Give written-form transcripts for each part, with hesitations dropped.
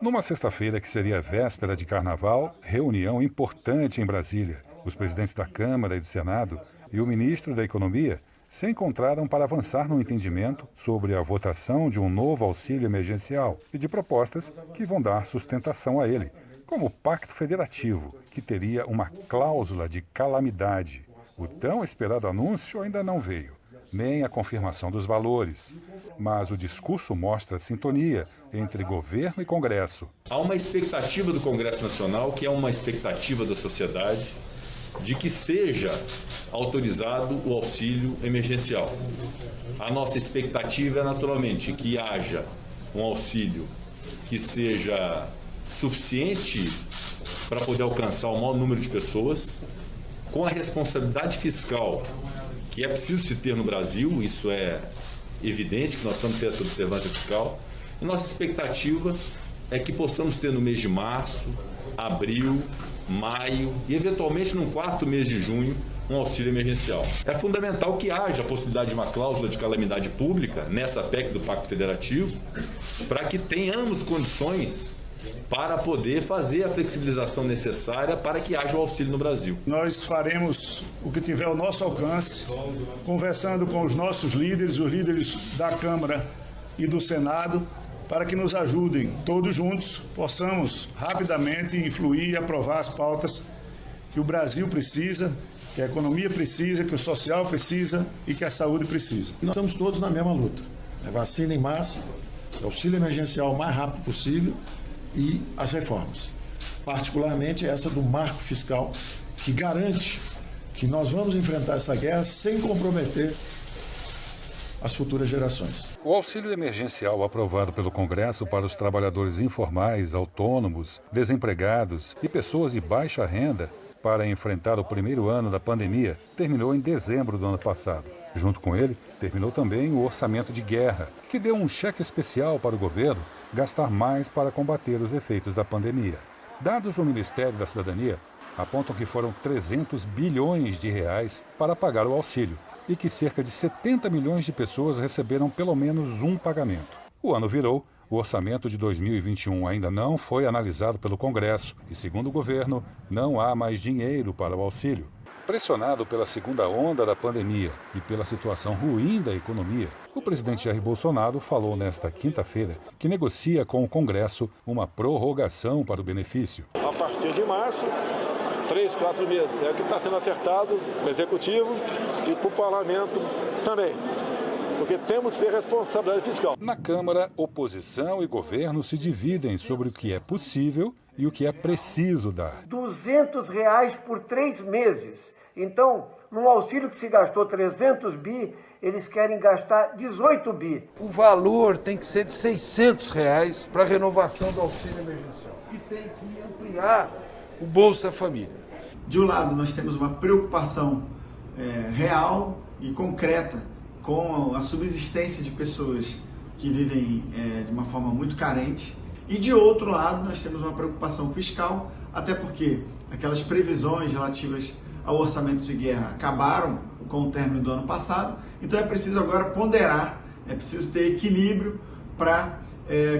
Numa sexta-feira que seria véspera de Carnaval, reunião importante em Brasília. Os presidentes da Câmara e do Senado e o ministro da Economia se encontraram para avançar no entendimento sobre a votação de um novo auxílio emergencial e de propostas que vão dar sustentação a ele, como o Pacto Federativo, que teria uma cláusula de calamidade. O tão esperado anúncio ainda não veio, nem a confirmação dos valores. Mas o discurso mostra sintonia entre governo e Congresso. Há uma expectativa do Congresso Nacional, que é uma expectativa da sociedade, de que seja autorizado o auxílio emergencial. A nossa expectativa é, naturalmente, que haja um auxílio que seja suficiente para poder alcançar o maior número de pessoas, com a responsabilidade fiscal que é preciso se ter no Brasil, isso é evidente que nós precisamos ter essa observância fiscal. E nossa expectativa é que possamos ter no mês de março, abril, maio e, eventualmente, no quarto mês de junho, um auxílio emergencial. É fundamental que haja a possibilidade de uma cláusula de calamidade pública nessa PEC do Pacto Federativo, para que tenhamos condições para poder fazer a flexibilização necessária para que haja o auxílio no Brasil. Nós faremos o que tiver ao nosso alcance, conversando com os nossos líderes, os líderes da Câmara e do Senado, para que nos ajudem, todos juntos, possamos rapidamente influir e aprovar as pautas que o Brasil precisa, que a economia precisa, que o social precisa e que a saúde precisa. Nós estamos todos na mesma luta. É vacina em massa, auxílio emergencial o mais rápido possível e as reformas. Particularmente essa do marco fiscal, que garante que nós vamos enfrentar essa guerra sem comprometer as futuras gerações. O auxílio emergencial aprovado pelo Congresso para os trabalhadores informais, autônomos, desempregados e pessoas de baixa renda para enfrentar o primeiro ano da pandemia terminou em dezembro do ano passado. Junto com ele, terminou também o orçamento de guerra, que deu um cheque especial para o governo gastar mais para combater os efeitos da pandemia. Dados do Ministério da Cidadania apontam que foram 300 bilhões de reais para pagar o auxílio e que cerca de 70 milhões de pessoas receberam pelo menos um pagamento. O ano virou, o orçamento de 2021 ainda não foi analisado pelo Congresso e, segundo o governo, não há mais dinheiro para o auxílio. Pressionado pela segunda onda da pandemia e pela situação ruim da economia, o presidente Jair Bolsonaro falou nesta quinta-feira que negocia com o Congresso uma prorrogação para o benefício. A partir de março, 3, 4 meses, é o que está sendo acertado no Executivo e para o Parlamento também, porque temos que ter responsabilidade fiscal. Na Câmara, oposição e governo se dividem sobre o que é possível e o que é preciso dar. R$200 por 3 meses. Então, num auxílio que se gastou 300 bi, eles querem gastar 18 bi. O valor tem que ser de R$600 para a renovação do auxílio emergencial. E tem que ampliar o Bolsa Família. De um lado, nós temos uma preocupação real e concreta com a subsistência de pessoas que vivem de uma forma muito carente. E de outro lado, nós temos uma preocupação fiscal, até porque aquelas previsões relativas ao orçamento de guerra acabaram com o término do ano passado. Então é preciso agora ponderar, é preciso ter equilíbrio para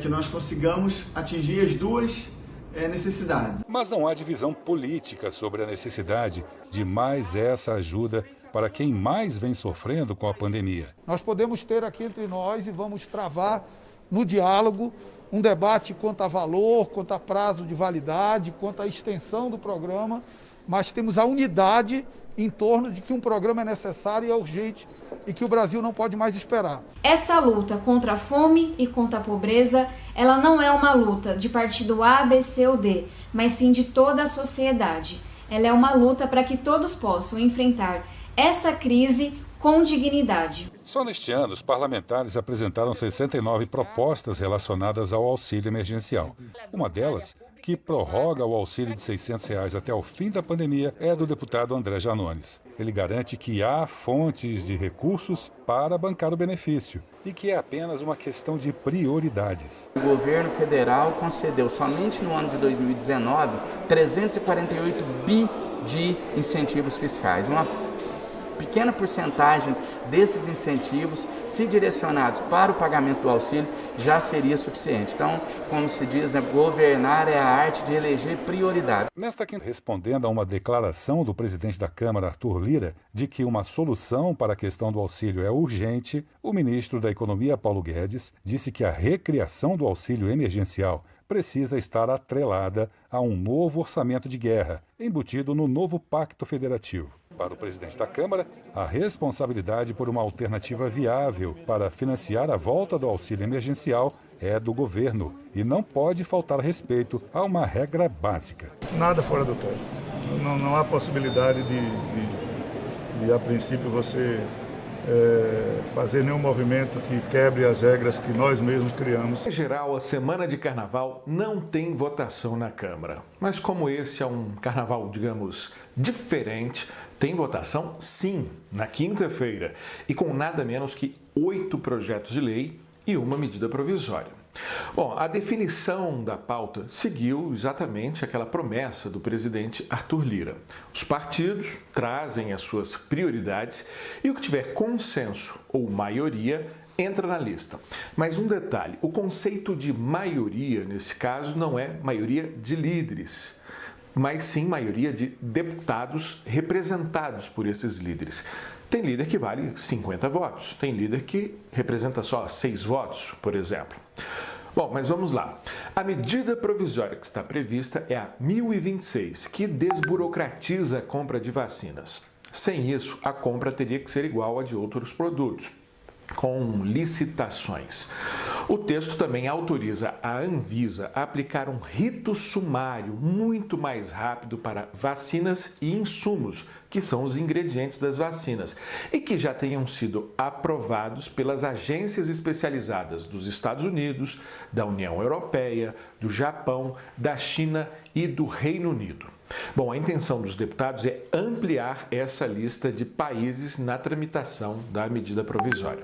que nós consigamos atingir as duas necessidades. Mas não há divisão política sobre a necessidade de mais essa ajuda para quem mais vem sofrendo com a pandemia. Nós podemos ter aqui entre nós e vamos travar no diálogo um debate quanto a valor, quanto a prazo de validade, quanto à extensão do programa, mas temos a unidade em torno de que um programa é necessário e é urgente e que o Brasil não pode mais esperar. Essa luta contra a fome e contra a pobreza, ela não é uma luta de partido A, B, C ou D, mas sim de toda a sociedade. Ela é uma luta para que todos possam enfrentar essa crise com dignidade. Só neste ano, os parlamentares apresentaram 69 propostas relacionadas ao auxílio emergencial. Uma delas, que prorroga o auxílio de R$600 até o fim da pandemia, é do deputado André Janones. Ele garante que há fontes de recursos para bancar o benefício e que é apenas uma questão de prioridades. O governo federal concedeu somente no ano de 2019 348 bi de incentivos fiscais, uma pequena porcentagem desses incentivos, se direcionados para o pagamento do auxílio, já seria suficiente. Então, como se diz, né, governar é a arte de eleger prioridades. Nesta quinta, respondendo a uma declaração do presidente da Câmara, Arthur Lira, de que uma solução para a questão do auxílio é urgente, o ministro da Economia, Paulo Guedes, disse que a recriação do auxílio emergencial precisa estar atrelada a um novo orçamento de guerra, embutido no novo Pacto Federativo. Para o presidente da Câmara, a responsabilidade por uma alternativa viável para financiar a volta do auxílio emergencial é do governo e não pode faltar respeito a uma regra básica. Nada fora do teto. Não há possibilidade de a princípio, você fazer nenhum movimento que quebre as regras que nós mesmos criamos. Em geral, a semana de carnaval não tem votação na Câmara. Mas como esse é um carnaval, digamos, diferente, tem votação sim, na quinta-feira, e com nada menos que 8 projetos de lei e uma medida provisória. Bom, a definição da pauta seguiu exatamente aquela promessa do presidente Arthur Lira. Os partidos trazem as suas prioridades e o que tiver consenso ou maioria entra na lista. Mas um detalhe, o conceito de maioria, nesse caso, não é maioria de líderes, mas sim maioria de deputados representados por esses líderes. Tem líder que vale 50 votos, tem líder que representa só 6 votos, por exemplo. Bom, mas vamos lá. A medida provisória que está prevista é a 1026, que desburocratiza a compra de vacinas. Sem isso, a compra teria que ser igual à de outros produtos, com licitações. O texto também autoriza a Anvisa a aplicar um rito sumário muito mais rápido para vacinas e insumos, que são os ingredientes das vacinas, e que já tenham sido aprovados pelas agências especializadas dos Estados Unidos, da União Europeia, do Japão, da China e do Reino Unido. Bom, a intenção dos deputados é ampliar essa lista de países na tramitação da medida provisória.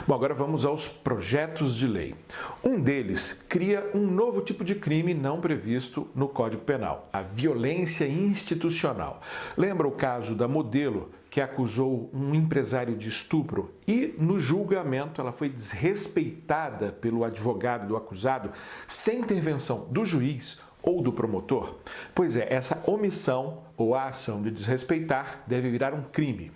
Bom, agora vamos aos projetos de lei. Um deles cria um novo tipo de crime não previsto no Código Penal, a violência institucional. Lembra o caso da modelo que acusou um empresário de estupro e, no julgamento, ela foi desrespeitada pelo advogado do acusado sem intervenção do juiz ou do promotor? Pois é, essa omissão ou a ação de desrespeitar deve virar um crime.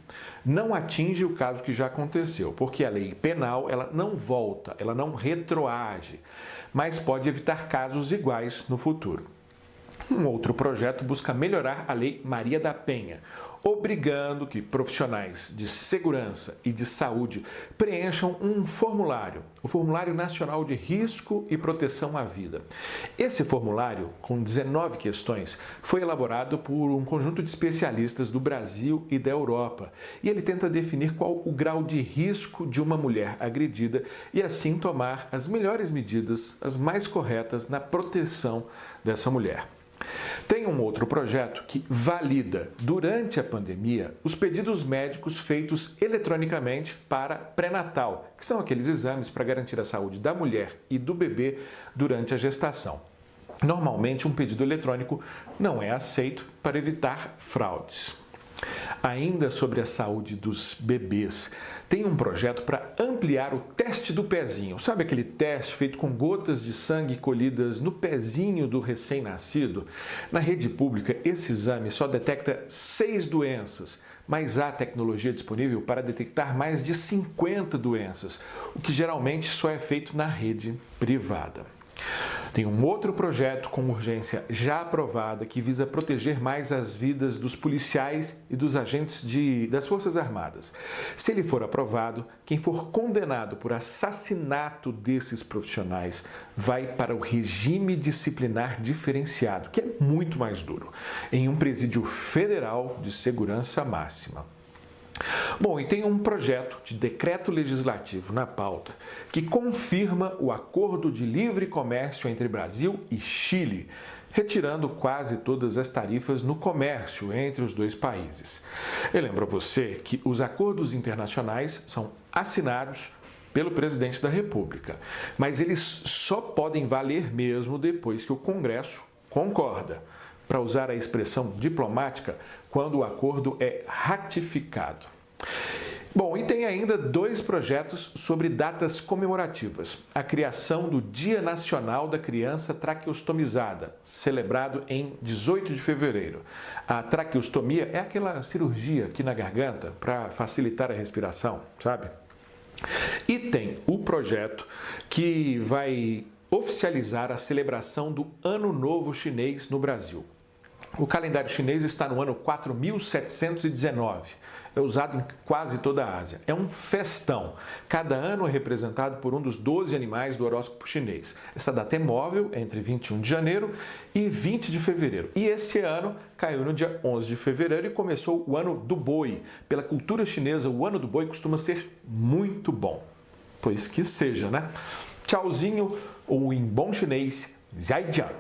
Não atinge o caso que já aconteceu, porque a lei penal ela não volta, ela não retroage, mas pode evitar casos iguais no futuro. Um outro projeto busca melhorar a Lei Maria da Penha, obrigando que profissionais de segurança e de saúde preencham um formulário, o Formulário Nacional de Risco e Proteção à Vida. Esse formulário, com 19 questões, foi elaborado por um conjunto de especialistas do Brasil e da Europa, e ele tenta definir qual o grau de risco de uma mulher agredida e assim tomar as melhores medidas, as mais corretas na proteção dessa mulher. Tem um outro projeto que valida, durante a pandemia, os pedidos médicos feitos eletronicamente para pré-natal, que são aqueles exames para garantir a saúde da mulher e do bebê durante a gestação. Normalmente, um pedido eletrônico não é aceito para evitar fraudes. Ainda sobre a saúde dos bebês, tem um projeto para ampliar o teste do pezinho. Sabe aquele teste feito com gotas de sangue colhidas no pezinho do recém-nascido? Na rede pública, esse exame só detecta 6 doenças, mas há tecnologia disponível para detectar mais de 50 doenças, o que geralmente só é feito na rede privada. Tem um outro projeto com urgência já aprovada que visa proteger mais as vidas dos policiais e dos agentes das Forças Armadas. Se ele for aprovado, quem for condenado por assassinato desses profissionais vai para o regime disciplinar diferenciado, que é muito mais duro, em um presídio federal de segurança máxima. Bom, e tem um projeto de decreto legislativo na pauta que confirma o acordo de livre comércio entre Brasil e Chile, retirando quase todas as tarifas no comércio entre os dois países. Eu lembro a você que os acordos internacionais são assinados pelo presidente da República, mas eles só podem valer mesmo depois que o Congresso concorda, para usar a expressão diplomática, quando o acordo é ratificado. Bom, e tem ainda 2 projetos sobre datas comemorativas. A criação do Dia Nacional da Criança Traqueostomizada, celebrado em 18 de fevereiro. A traqueostomia é aquela cirurgia aqui na garganta para facilitar a respiração, sabe? E tem o projeto que vai oficializar a celebração do Ano Novo Chinês no Brasil. O calendário chinês está no ano 4719. É usado em quase toda a Ásia. É um festão. Cada ano é representado por um dos 12 animais do horóscopo chinês. Essa data é móvel entre 21 de janeiro e 20 de fevereiro. E esse ano caiu no dia 11 de fevereiro e começou o Ano do Boi. Pela cultura chinesa, o Ano do Boi costuma ser muito bom. Pois que seja, né? Tchauzinho, ou em bom chinês, Zaijian.